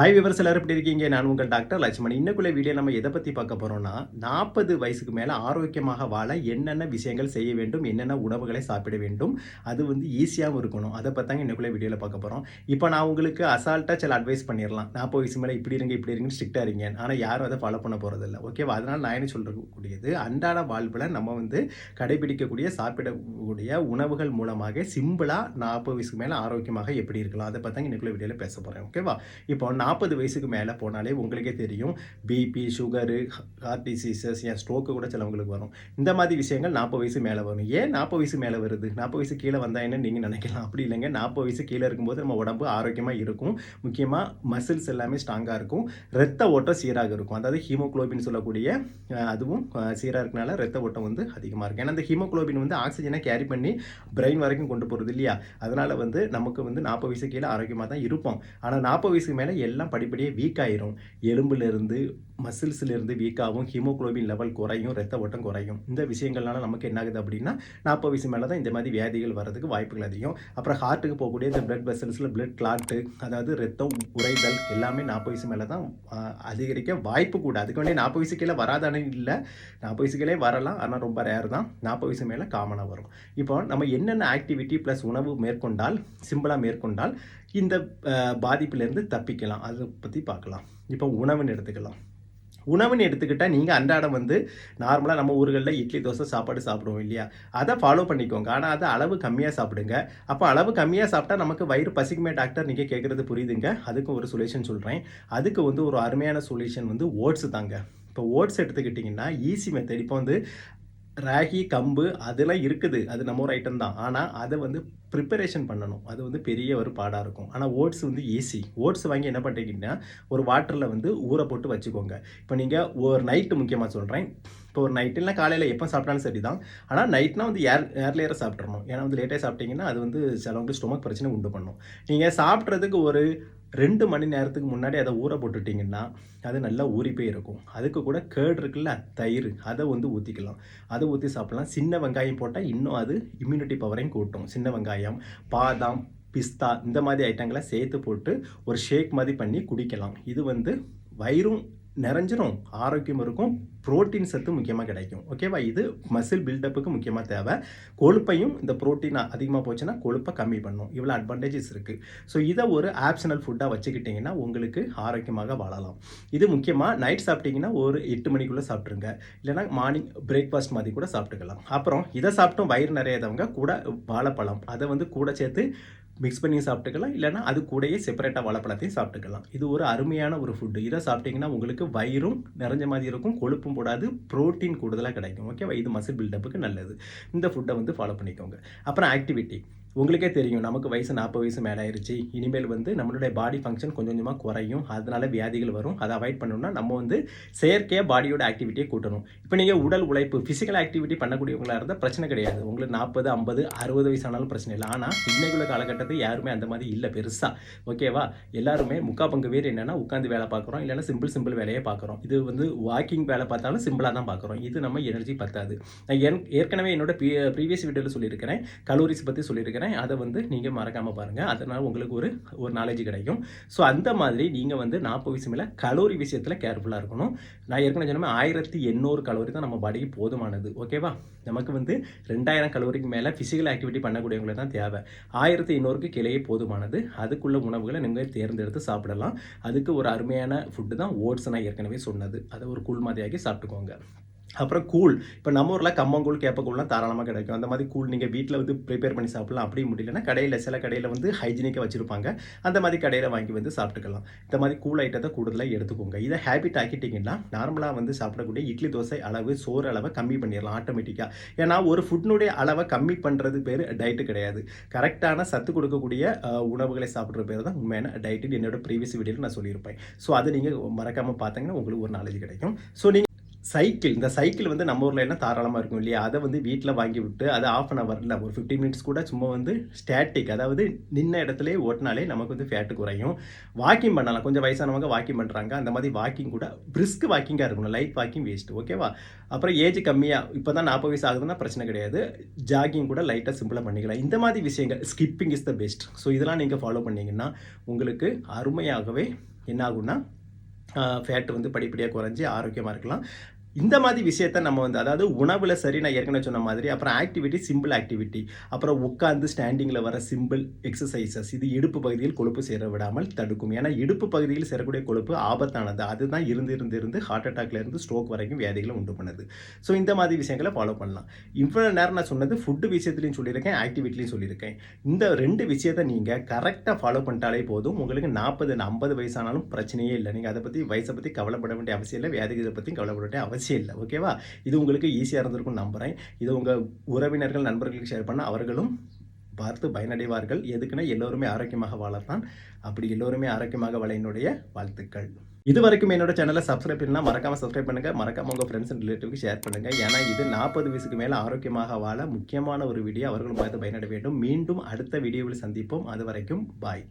Hi viewers, எல்லாரும் எப்படி இருக்கீங்க? நான் உங்கள் டாக்டர் லட்சுமணன். இன்னைக்குள்ள வீடியோ நம்ம எதை பற்றி பார்க்க போகிறோம்னா, 40 வயசுக்கு மேலே ஆரோக்கியமாக வாழ என்னென்ன விஷயங்கள் செய்ய வேண்டும், என்னென்ன உணவுகளை சாப்பிட வேண்டும், அது வந்து ஈஸியாகவும் இருக்கணும். அதை பற்றி இன்னைக்குள்ள வீடியோவில் பார்க்க போகிறோம். இப்போ நான் உங்களுக்கு அசால்ட்டாக சில அட்வைஸ் பண்ணிடலாம். 40 வயசு மேலே இப்படி இருங்க ஸ்ட்ரிக்டாக இருங்க. ஆனால் யாரும் அதை ஃபாலோ பண்ண போகிறதில்ல. ஓகேவா? அதனால் நான் என்ன சொல்லக்கூடியது, அன்றாட வாழ்வில் நம்ம வந்து கடைபிடிக்கக்கூடிய சாப்பிடக்கூடிய உணவுகள் மூலமாக சிம்பிளாக 40 வயசுக்கு மேலே ஆரோக்கியமாக எப்படி இருக்கலாம், அதை பற்றி இன்னைக்குள்ள வீடியோவில் பேச போகிறேன். ஓகேவா? இப்போ 40 வயசுக்கு மேலே போனாலே உங்களுக்கே தெரியும், பிபி, சுகரு, ஹார்ட் டிசீசஸ், ஏன் ஸ்ட்ரோக்கு கூட சிலவங்களுக்கு வரும். இந்த மாதிரி விஷயங்கள் 40 வயசு மேலே வரும். ஏன் 40 வயசு மேலே வருது? 40 வயசு கீழே வந்தால் என்ன நீங்கள் நினைக்கலாம். அப்படி இல்லைங்க. 40 வயசு கீழே இருக்கும்போது நம்ம உடம்பு ஆரோக்கியமாக இருக்கும். முக்கியமாக மசில்ஸ் எல்லாமே ஸ்ட்ராங்காக இருக்கும். ரத்த ஓட்டம் சீராக இருக்கும். அதாவது ஹீமோகுளோபின் சொல்லக்கூடிய அதுவும் சீராக இருக்கனால ரத்த ஓட்டம் வந்து அதிகமாக இருக்கும். ஏன்னா அந்த ஹீமோகுளோபின் வந்து ஆக்சிஜனை கேரி பண்ணி பிரெயின் வரைக்கும் கொண்டு போகிறது இல்லையா? அதனால் வந்து நமக்கு வந்து 40 வயசு கீழே ஆரோக்கியமாக தான் இருப்போம். ஆனால் 40 வயசுக்கு மேலே எல்லாம் படிப்படியாக வீக் ஆயிரும். எலும்புலேருந்து மசில்ஸ்லேருந்து வீக்காகும், ஹீமோகுளோபின் லெவல் குறையும், ரத்த ஓட்டம் குறையும். இந்த விஷயங்கள்னால நமக்கு என்ன ஆகுது அப்படின்னா, 40 வயசு மேலே தான் இந்த மாதிரி வியாதிகள் வர்றதுக்கு வாய்ப்புகள் அதிகம். அப்புறம் ஹார்ட்டுக்கு போகக்கூடிய இந்த பிளட் வெசல்ஸில் பிளட் கிளாட்டு, அதாவது ரத்தம் உறைதல் எல்லாமே 40 வயசு மேலே தான் அதிகரிக்க வாய்ப்பு கூட. அதுக்கு வேண்டிய 40 வயசு கீழே வராதானே இல்லை, 40 வயசு கீழே வரலாம். ஆனால் ரொம்ப ரேர் தான். 40 வயசு மேலே காமனாக வரும். இப்போ நம்ம என்னென்ன ஆக்டிவிட்டி ப்ளஸ் உணவு மேற்கொண்டால், சிம்பிளாக மேற்கொண்டால் இந்த பாதிப்பிலேருந்து தப்பிக்கலாம், அதை பற்றி பார்க்கலாம். இப்போ உணவுன்னு எடுத்துக்கலாம். உணவுன்னு எடுத்துக்கிட்டால் நீங்கள் அன்றாடம் வந்து நார்மலாக நம்ம ஊர்களில் இட்லி தோசை சாப்பாடு சாப்பிடுவோம் இல்லையா? அதை ஃபாலோ பண்ணிக்கோங்க. ஆனால் அதை அளவு கம்மியாக சாப்பிடுங்க. அப்போ அளவு கம்மியாக சாப்பிட்டா நமக்கு வயிறு பசிக்குமே டாக்டர், நீங்கள் கேட்குறது புரியுதுங்க. அதுக்கு ஒரு சொல்யூஷன் சொல்கிறேன். அதுக்கு வந்து ஒரு அருமையான சொல்யூஷன் வந்து ஓட்ஸ் தாங்க. இப்போ ஓட்ஸ் எடுத்துக்கிட்டிங்கன்னா ஈஸி மெத்தட். இப்போ வந்து ராகி, கம்பு அதெல்லாம் இருக்குது, அது நம்ம ஒரு ஐட்டம் தான். ஆனால் அதை வந்து ப்ரிப்பரேஷன் பண்ணணும், அது வந்து பெரிய ஒரு பாடாக இருக்கும். ஆனால் ஓட்ஸ் வந்து ஈஸி. ஓட்ஸ் வாங்கி என்ன பண்ணுறீங்கன்னா, ஒரு வாட்டரில் வந்து ஊற போட்டு வச்சுக்கோங்க. இப்போ நீங்கள் ஒரு நைட்டு முக்கியமாக சொல்கிறேன். இப்போ ஒரு நைட்டு இல்லை காலையில் எப்போ சாப்பிட்டாலும் சரி தான். ஆனால் நைட்னா வந்து ஏர்லியராக சாப்பிட்றணும். ஏன்னா வந்து லேட்டாக சாப்பிட்டீங்கன்னா அது வந்து சிலவங்க ஸ்டொமக் பிரச்சனை உண்டு பண்ணும். நீங்கள் சாப்பிட்றதுக்கு ஒரு 2 மணி நேரத்துக்கு முன்னாடி அதை ஊற போட்டுட்டிங்கன்னா அது நல்லா ஊறி போய் இருக்கும். அதுக்கு கூட கேர்டு இருக்குல்ல, தயிர், அதை வந்து ஊற்றிக்கலாம். அதை ஊற்றி சாப்பிட்லாம். சின்ன வெங்காயம் போட்டால் இன்னும் அது இம்யூனிட்டி பவரையும் கூட்டும். சின்ன வெங்காயம், பாதாம், பிஸ்தா இந்த மாதிரி ஐட்டங்களை சேர்த்து போட்டு ஒரு ஷேக் மாதிரி பண்ணி குடிக்கலாம். இது வந்து வயிறும் நிறைஞ்சிரும், ஆரோக்கியம் இருக்கும், புரோட்டீன் சத்து முக்கியமாக கிடைக்கும். ஓகேவா? இது மசில் பில்டப்புக்கு முக்கியமாக தேவை. கொழுப்பையும் இந்த புரோட்டீன் அதிகமாக போச்சுன்னா கொழுப்பை கம்மி பண்ணும். இவ்வளோ அட்வான்டேஜஸ் இருக்குது. ஸோ இதை ஒரு ஆப்ஷனல் ஃபுட்டாக வச்சுக்கிட்டிங்கன்னா உங்களுக்கு ஆரோக்கியமாக வாழலாம். இது முக்கியமாக நைட் சாப்பிட்டிங்கன்னா ஒரு 8 மணிக்குள்ளே சாப்பிட்ருங்க. இல்லைனா மார்னிங் பிரேக்ஃபாஸ்ட் மாதிரி கூட சாப்பிட்டுக்கலாம். அப்புறம் இதை சாப்பிட்டும் வயிறு நிறையாதவங்க கூட வாழைப்பழம் அதை வந்து கூட சேர்த்து மிக்ஸ் பண்ணி சாப்பிட்டுக்கலாம். இல்லைனா அது கூடயே செப்பரேட்டாக வாழைப்பழத்தையும் சாப்பிட்டுக்கலாம். இது ஒரு அருமையான ஒரு ஃபுட்டு. இதை சாப்பிட்டிங்கன்னா உங்களுக்கு வயிறும் நிறைஞ்ச மாதிரி இருக்கும், கொழுப்பும் போடாது, ப்ரோட்டீன் கூடுதலாக கிடைக்கும். ஓகேவா? இது மசில் பில்டப்புக்கு நல்லது. இந்த ஃபுட்டை வந்து ஃபாலோ பண்ணிக்கோங்க. அப்புறம் ஆக்டிவிட்டி. உங்களுக்கே தெரியும், நமக்கு வயசு 40 வயசு மேலே ஆயிடுச்சு. இனிமேல் வந்து நம்மளுடைய பாடி ஃபங்க்ஷன் கொஞ்சம் கொஞ்சமாக குறையும். அதனால வியாதிகள் வரும். அதை அவாய்ட் பண்ணணும்னா நம்ம வந்து செயற்கையாக பாடியோட ஆக்டிவிட்டியை கூட்டணும். இப்போ நீங்கள் உடல் உழைப்பு, ஃபிசிக்கல் ஆக்டிவிட்டி பண்ணக்கூடியவங்களாக இருந்தால் பிரச்சனை கிடையாது. உங்களுக்கு 40, 50, 60 வயசு ஆனாலும் பிரச்சனை இல்லை. ஆனால் இன்னைக்குள்ள காலகட்டத்தில் யாருமே அந்த மாதிரி இல்லை பெருசாக. ஓகேவா? எல்லாருமே முக்கால் பங்கு பேர் என்னென்னா உட்காந்து வேலை பார்க்குறோம், இல்லைன்னா சிம்பிள் வேலையை பார்க்குறோம். இது வந்து வாக்கிங் வேலை பார்த்தாலும் சிம்பிளாக தான் பார்க்குறோம். இது நம்ம எனர்ஜி பத்தாது. நான் ஏற்கனவே என்னோட ப்ரீவியஸ் வீடியோவில் சொல்லியிருக்கிறேன், கலோரிஸ் பற்றி சொல்லியிருக்கிறேன். அதை வந்து நீங்கள் மறக்காமல் பாருங்கள். அதனால் உங்களுக்கு ஒரு நாலேஜ் கிடைக்கும். ஸோ அந்த மாதிரி நீங்கள் வந்து 40 வயசு மேலே கலோரி விஷயத்தில் கேர்ஃபுல்லாக இருக்கணும். நான் ஏற்கனவே சொன்ன 1800 கலோரி தான் நம்ம பாடிக்கு போதுமானது. ஓகேவா? நமக்கு வந்து 2000 கலோரிக்கு மேலே ஃபிசிக்கல் ஆக்டிவிட்டி பண்ணக்கூடியவங்களுக்கு தான் தேவை. 1800க்கு கீழேயே போதுமானது. அதுக்குள்ள உணவுகளை நீங்கள் தேர்ந்தெடுத்து சாப்பிடலாம். அதுக்கு ஒரு அருமையான ஃபுட்டு தான் ஓட்ஸ். நான் ஏற்கனவே சொன்னது, அதை ஒரு கூழ் மாதிரியாகி சாப்பிட்டுக்கோங்க. அப்புறம் கூழ். இப்போ நம்ம ஊரில் கம்மங்கூழ், கேப்பக்கூழ்லாம் தாராளமாக கிடைக்கும். அந்த மாதிரி கூழ் நீங்கள் வீட்டில் வந்து ப்ரிப்பேர் பண்ணி சாப்பிடலாம். அப்படி முடியலன்னா கடையில், சில கடையில் வந்து ஹைஜீனிக்காக வச்சுருப்பாங்க, அந்த மாதிரி கடையில் வாங்கி வந்து சாப்பிட்டுக்கலாம். இந்த மாதிரி கூழ் ஐட்டத்தை கூடுதலாக எடுத்துக்கோங்க. இதை ஹேபிட் ஆக்கிட்டிங்கன்னா நார்மலாக வந்து சாப்பிடக்கூடிய இட்லி தோசை அளவு, சோறு அளவை கம்மி பண்ணிடலாம் ஆட்டோமேட்டிக்காக. ஏன்னா ஒரு ஃபுட்னுடைய அளவை கம்மி பண்ணுறது பேர் டயட்டு கிடையாது. கரெக்டான சத்து கொடுக்கக்கூடிய உணவுகளை சாப்பிட்ற பேர் தான் உண்மையான டயட்டுன்னு என்னோட ப்ரீவியஸ் வீடியோவில் நான் சொல்லியிருப்பேன். ஸோ அதை நீங்கள் மறக்காமல் பார்த்தீங்கன்னா உங்களுக்கு ஒரு நாலேஜ் கிடைக்கும். ஸோ நீங்கள் இந்த சைக்கிள் வந்து நம்ம ஊரில் எல்லாம் தாராளமாக இருக்கும் இல்லையா? அதை வந்து வீட்டில் வாங்கி விட்டு அதை ½ அன் ஹவரில் ஒரு 15 மினிட்ஸ் கூட சும்மா வந்து ஸ்டாட்டிக், அதாவது நின்ன இடத்துல ஓட்டினாலே நமக்கு வந்து ஃபேட்டு குறையும். வாக்கிங் பண்ணலாம். கொஞ்சம் வயசானவங்க வாக்கிங் பண்ணுறாங்க, அந்த மாதிரி வாக்கிங் கூட பிரிஸ்க் வாக்கிங்காக இருக்கணும். Light walking waste. ஓகேவா? அப்புறம் ஏஜ் கம்மியாக இப்போ தான் 40 வயசு ஆகுதுன்னா பிரச்சனை கிடையாது. ஜாகிங் கூட லைட்டாக சிம்பிளாக பண்ணிக்கலாம். இந்த மாதிரி விஷயங்கள், skipping is the best. So இதெல்லாம் நீங்கள் ஃபாலோ பண்ணிங்கன்னா உங்களுக்கு அருமையாகவே என்ன ஆகும்னா ஃபேட் வந்து படிப்படியாக குறைஞ்சி ஆரோக்கியமாக இருக்கலாம். இந்த மாதிரி விஷயத்த நம்ம வந்து அதாவது உணவுல சரி நான் ஏற்கனவே சொன்ன மாதிரி, அப்புறம் ஆக்டிவிட்டி சிம்பிள் ஆக்டிவிட்டி. அப்புறம் உட்கார்ந்து ஸ்டாண்டிங்ல வர சிம்பிள் எக்ஸர்சைஸஸ் இது இடுப்பு பகுதியில் கொழுப்பு சேர விடாமல் தடுக்கும். ஏன்னா இடுப்பு பகுதியில் சேரக்கூடிய கொழுப்பு ஆபத்தானது. அதுதான் இருந்து ஹார்ட் அட்டாக்ல இருந்து ஸ்ட்ரோக் வரைக்கும் வியாதிகள உண்டு பண்ணுது. ஸோ இந்த மாதிரி விஷயங்கள ஃபாலோ பண்ணலாம். இவ்வளவு நேரம் நான் சொன்னது ஃபுட் விஷயத்திலயும் சொல்லியிருக்கேன், ஆக்டிவிட்டிலயும் சொல்லியிருக்கேன். இந்த 2 விஷயத்த நீங்க கரெக்ட்டா ஃபாலோ பண்ணிட்டாலே போதும். உங்களுக்கு 40, 50 வயசானாலும் பிரச்சனையே இல்ல. நீங்க அத பத்தி வயச பத்தி கவலைப்பட வேண்டிய அவசியம் இல்ல. வியாதிகள பத்தியும் கவலைப்பட வேண்டிய அவசியம் இல்ல. ஓகேவா? இது உங்களுக்கு ஈஸியா இருந்திருக்கும்னு நம்புறேன். இது உங்க உறவினர்கள், நண்பர்களுக்கு ஷேர் பண்ணா அவர்களும் பார்த்து பயனடைவார்கள். எதுக்குன்னா எல்லோருமே ஆரோக்கியமாக வாழத்தான். அப்படி எல்லோருமே ஆரோக்கியமாக வாழ என்னுடைய வாழ்த்துக்கள். இதுவரைக்கும் என்னோட சேனல சப்ஸ்கிரைப் பண்ணலனா மறக்காம சப்ஸ்கிரைப் பண்ணுங்க. மறக்காம உங்க ஃபிரெண்ட்ஸ் அண்ட் ரிலேட்டிவ்க்கு ஷேர் பண்ணுங்க. ஏன்னா இது 40 வயசுக்கு மேல ஆரோக்கியமாக வாழ முக்கியமான ஒரு வீடியோ. அவர்களும் பார்த்து பயனடைய வேண்டும். மீண்டும் அடுத்த வீடியோவில் சந்திப்போம். அதுவரைக்கும் பாய்.